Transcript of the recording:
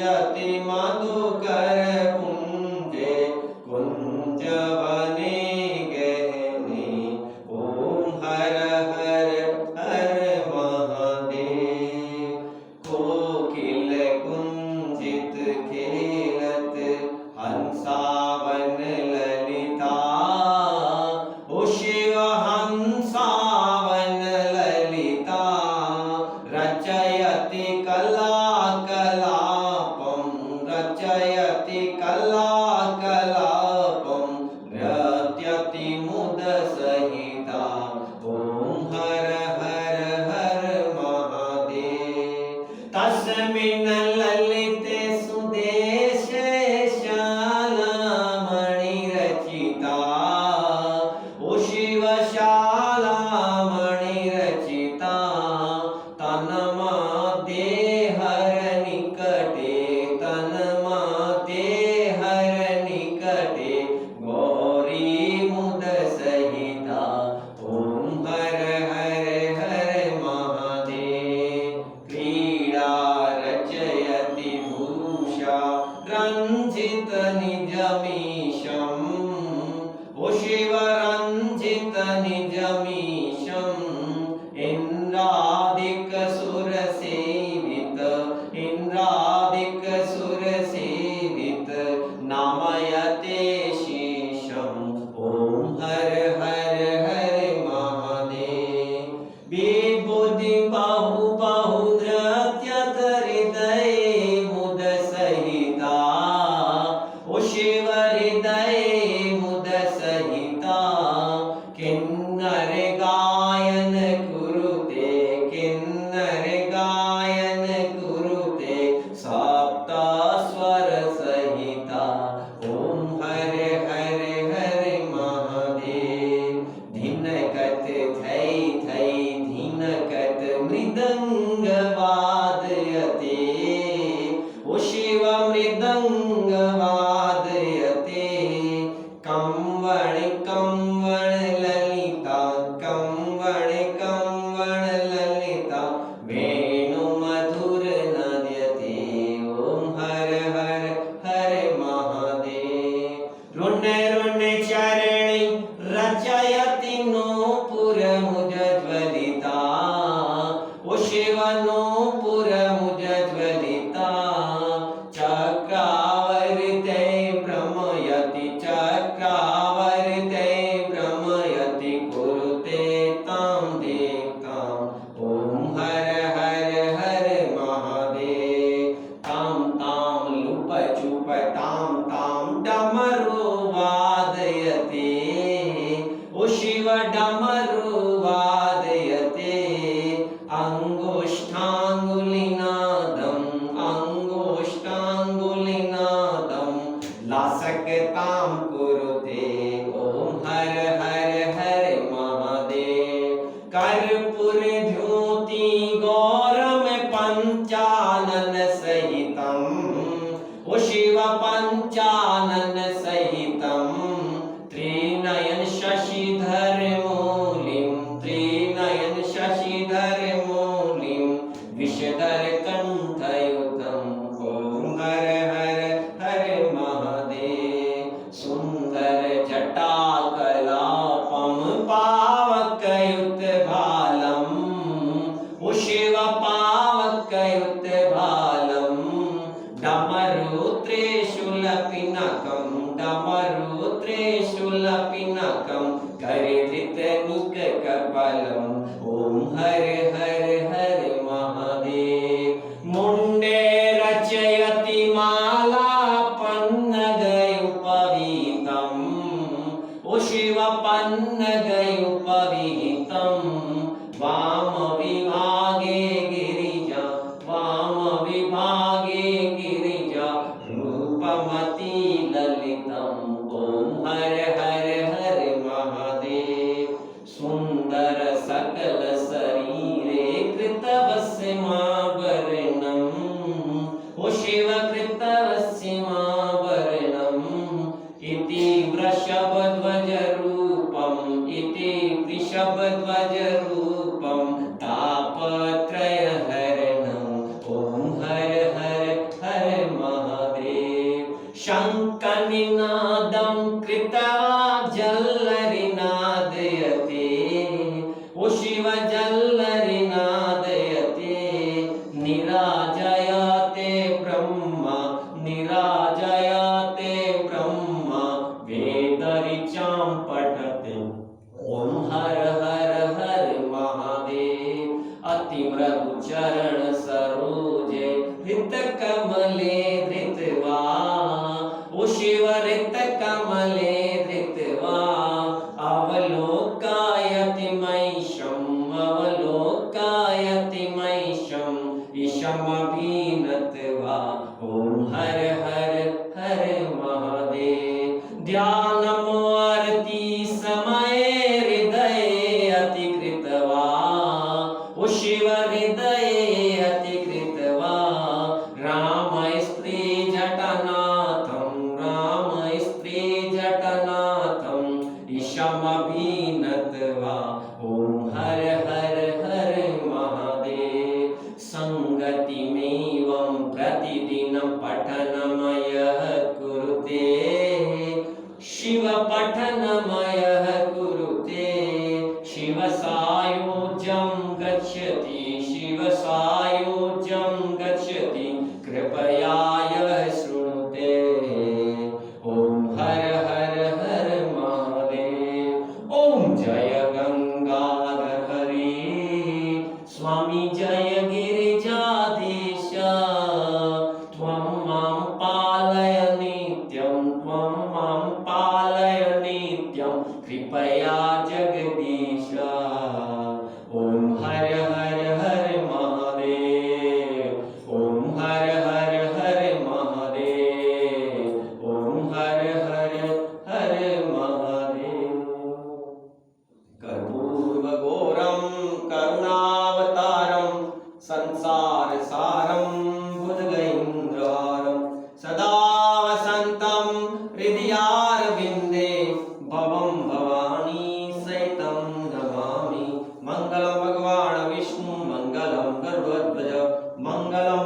कुंजति मधुकर कुंजे कुंजवने गहने। ओम हर हर हर महादेव। कोकिल कुंजित खेलत हंसावन ललिता। ओ शिव हंसावन ललिता। रचयति कला कलापं रचयति कला कलापं नृत्यति मुद सहिता। ओम हर हर हर महादेव। तस्मिन् ललिते सुदेशे शालामणि रचिता। ओ शिव शालामणि रचिता। तन्मध्ये हर निकटे तन्मध्ये हर निकटे गौरी मुद सहिता। ओम हर हर हर महादेव। क्रीडा रचयति भूषा रञ्जित निजमीशम्। ओ शिव रञ्जित निजमीशम्। इंद्रादिक सुर सेवित इंद्रादिक सुर सेवित नामयते शेषम्। ओम हर हर हर महादेव। विभूति बहु बहु नृत्यत हृदय मुद सहिता। ओ शिव हृदय मुद सहिता। किन्नर गायन कुरुते किन्नर गायन कुरुते सप्त स्वर सहिता। ओम हर हर हर महादेव। धिनकत थै थै धिनकत मृदंग वादयते। ओ शिव मृदंग वादयते। कंवण कंवण ललिता कंवण कंवण ललिता। वेणु मधुर नद्यते। ओम हर हर हर महादेव। रुण रुण चरणी रचयति नूपुर मुज्ज्वलिता। ओ शिव नूपुर मुज्ज्वलिता। चक्रावर्ते भ्रमयति चक्रावर्ते भ्रमयति कुरुते तां देवतां। ओम हर हर हर महादेव। तां तां लुप चुप तां तां डमरू वादयते। ओ शिव डमरू वादयते। अंगुष्ठांगुलिनादम् अंगुष्ठांगुलिनादम् लासकतां कुरुते। ओम हर हर हर महादेव। कर्पूर द्योति गौरम पंचानन सहितम्। ओ शिव पंचानन सहितम्। त्रिनयन शशिधर मौलिं त्रिनयन शशिधर मौलिं विषधर कंठयुतम्। ओम हर हर हर महादेव। सुंदर जटा कलापं पावकयुत भालम्। ओ शिव पावकयुत भालम्। डमरू त्रिशूलपिनकं डमरू त्रिशूलपिनकं करिधृत निककपलम्। ओम हर हर हर महादेव। मुंडे रचयति माला पन्नगयुपवीतम्। ओ शिव पन्नगयुपवीतम्। वाम विभागे गिरिजा वाम विभागे गिरिजा रूपमती ललितम्। ओम हर हर हर महादेव। सुंदर सकल शरीरे कृतवस्यमाभरणम्। ओ शिव कृतवस्यमाभरणम्। इति वृषभध्वज रूपम् इति वृषभध्वज रूपम् तापत्रय हरणम्। ओम हर हर हर पठनमयः कुरुते शिव पठनमयः कुरुते शिव सायुज्यं गच्छति शिव सायुज्यं गच्छति कृपया यः शृणुते ॐ हर हर हर महादेव ॐ जय गंगाधर हरि स्वामी जय गिरिजाधीश त्वं मां पालय नित्यं त्वं मां पालय नित्यं कृपया जगदीश ॐ हर हर हर महादेव ॐ हर हर हर महादेव ॐ हर हर हर महादेव कर्पूरघोरं करुणावतारं संसारसारं बुद्धिगेन्द्रहारं सदा वसन्तं हृदयारविन्दे भवं भवानी सहितं नमामि। मङ्गलं भगवान् विष्णु मङ्गलं गरुडध्वज मङ्गलं